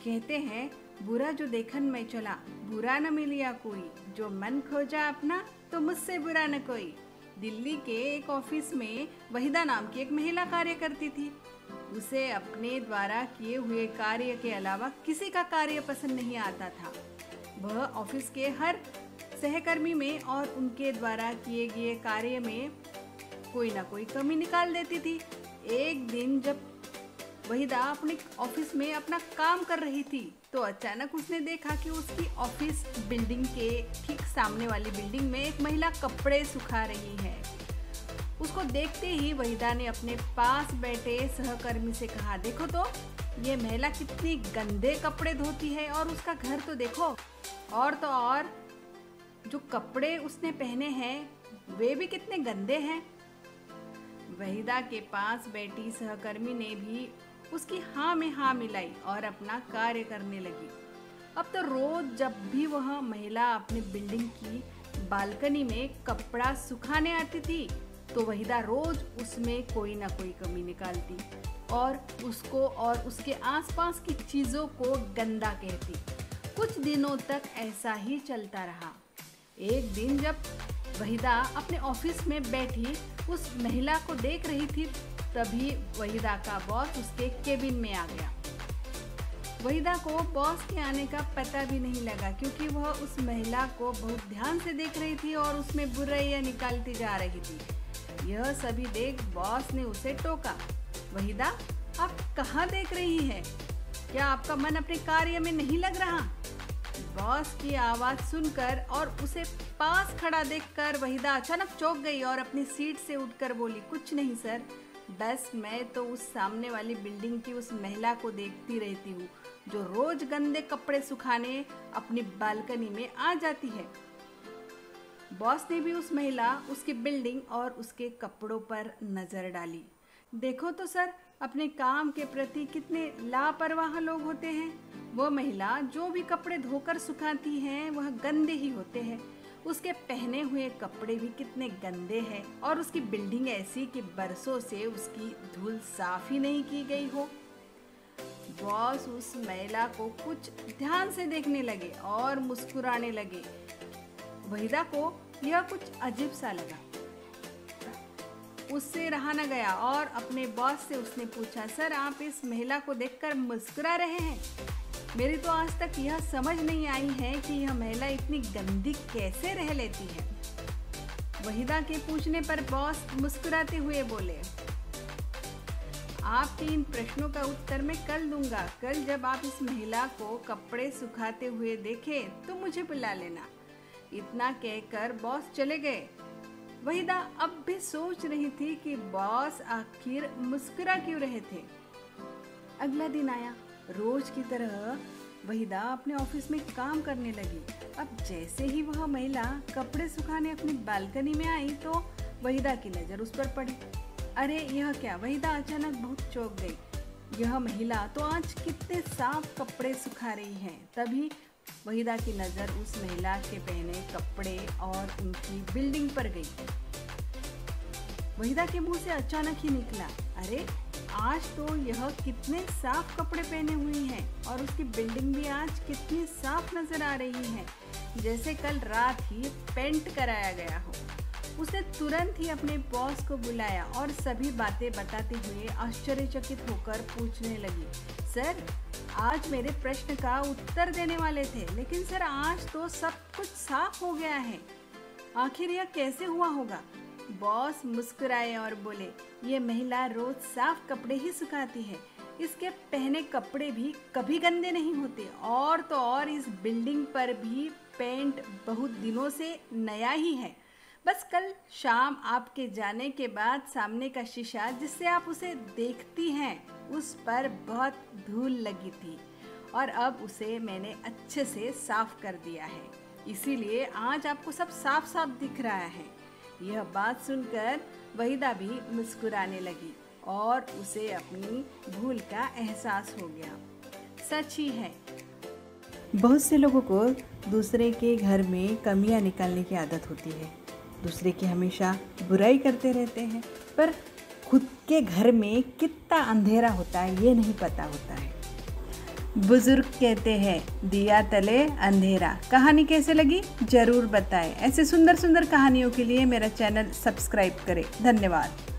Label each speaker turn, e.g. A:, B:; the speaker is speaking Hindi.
A: कहते हैं बुरा जो देखन में चला, बुरा न मिलिया कोई, जो मन खोजा अपना तो मुझसे बुरा न कोई। दिल्ली के एक ऑफिस में वहीदा नाम की एक महिला कार्य करती थी। उसे अपने द्वारा किए हुए कार्य के अलावा किसी का कार्य पसंद नहीं आता था। वह ऑफिस के हर सहकर्मी में और उनके द्वारा किए गए कार्य में कोई ना कोई कमी निकाल देती थी। एक दिन जब वहीदा अपने ऑफिस में अपना काम कर रही थी तो अचानक उसने देखा कि उसकी ऑफिस बिल्डिंग के ठीक सामने वाली बिल्डिंग में एक महिला कपड़े सुखा रही है। उसको देखते ही वहीदा ने अपने पास बैठे सहकर्मी से कहा, देखो तो ये महिला कितनी गंदे कपड़े धोती है और उसका घर तो देखो, और तो और जो कपड़े उसने पहने हैं वे भी कितने गंदे हैं। वहीदा के पास बैठी सहकर्मी ने भी उसकी हाँ में हाँ मिलाई और अपना कार्य करने लगी। अब तो रोज जब भी वह महिला अपनी बिल्डिंग की बालकनी में कपड़ा सुखाने आती थी तो वहीदा रोज उसमें कोई ना कोई कमी निकालती और उसको और उसके आसपास की चीज़ों को गंदा कहती। कुछ दिनों तक ऐसा ही चलता रहा। एक दिन जब वहीदा अपने ऑफिस में बैठी उस महिला को देख रही थी, तभी वहीदा का बॉस उसके केबिन में आ गया। वहीदा को बॉस के आने का पता भी नहीं लगा क्योंकि वह उस महिला को बहुत ध्यान से देख रही थी और उसमें बुराइयां निकालती जा रही थी। यह सभी देख बॉस ने उसे टोका, वहीदा आप कहाँ देख रही हैं? क्या आपका मन अपने कार्य में नहीं लग रहा? बॉस की आवाज़ सुनकर और उसे पास खड़ा देखकर वहीदा अचानक चौंक गई और अपनी सीट से उठकर बोली, कुछ नहीं सर, बस मैं तो उस सामने वाली बिल्डिंग की उस महिला को देखती रहती हूँ जो रोज गंदे कपड़े सुखाने अपनी बालकनी में आ जाती है। बॉस ने भी उस महिला, उसकी बिल्डिंग और उसके कपड़ों पर नजर डाली। देखो तो सर, अपने काम के प्रति कितने लापरवाह लोग होते हैं। वो महिला जो भी कपड़े धोकर सुखाती हैं वह गंदे ही होते हैं। उसके पहने हुए कपड़े भी कितने गंदे हैं और उसकी बिल्डिंग ऐसी कि बरसों से उसकी धूल साफ ही नहीं की गई हो। बॉस उस महिला को कुछ ध्यान से देखने लगे और मुस्कुराने लगे। वहीदा को यह कुछ अजीब सा लगा। उससे रहा न गया और अपने बॉस से उसने पूछा, सर आप इस महिला को देखकर मुस्कुरा रहे हैं? मेरी तो आज तक यह समझ नहीं आई है कि यह महिला इतनी गंदी कैसे रह लेती है। वहीदा के पूछने पर बॉस मुस्कुराते हुए बोले, आपके इन प्रश्नों का उत्तर मैं कल दूंगा। कल जब आप इस महिला को कपड़े सुखाते हुए देखें तो मुझे बुला लेना। इतना कहकर बॉस चले गए। वहीदा अब भी सोच रही थी कि बॉस आखिर मुस्कुरा क्यों रहे थे। अगला दिन आया। रोज की तरह वहीदा अपने ऑफिस में काम करने लगी। अब जैसे ही वह महिला कपड़े सुखाने अपनी बालकनी में आई तो वहीदा की नज़र उस पर पड़ी। अरे यह क्या? वहीदा अचानक बहुत चौंक गई। यह महिला तो आज कितने साफ कपड़े सुखा रही है। तभी वहीदा की नज़र उस महिला के पहने कपड़े और उनकी बिल्डिंग पर गई। वहीदा के मुंह से अचानक ही निकला, अरे आज तो यह कितने साफ कपड़े पहने हुई है और उसकी बिल्डिंग भी आज कितनी साफ नजर आ रही है, जैसे कल रात ही पेंट कराया गया हो। उसने तुरंत ही अपने बॉस को बुलाया और सभी बातें बताते हुए आश्चर्यचकित होकर पूछने लगी, सर आज मेरे प्रश्न का उत्तर देने वाले थे, लेकिन सर आज तो सब कुछ साफ हो गया है। आखिर यह कैसे हुआ होगा? बॉस मुस्कुराए और बोले, ये महिला रोज साफ कपड़े ही सुखाती है। इसके पहने कपड़े भी कभी गंदे नहीं होते और तो और इस बिल्डिंग पर भी पेंट बहुत दिनों से नया ही है। बस कल शाम आपके जाने के बाद सामने का शीशा जिससे आप उसे देखती हैं उस पर बहुत धूल लगी थी और अब उसे मैंने अच्छे से साफ कर दिया है, इसीलिए आज आपको सब साफ साफ दिख रहा है। यह बात सुनकर वहीदा भी मुस्कुराने लगी और उसे अपनी भूल का एहसास हो गया। सच ही है, बहुत से लोगों को दूसरे के घर में कमियां निकालने की आदत होती है। दूसरे की हमेशा बुराई करते रहते हैं, पर खुद के घर में कितना अंधेरा होता है ये नहीं पता होता है। बुजुर्ग कहते हैं दिया तले अंधेरा। कहानी कैसे लगी जरूर बताएं। ऐसे सुंदर सुंदर कहानियों के लिए मेरा चैनल सब्सक्राइब करें। धन्यवाद।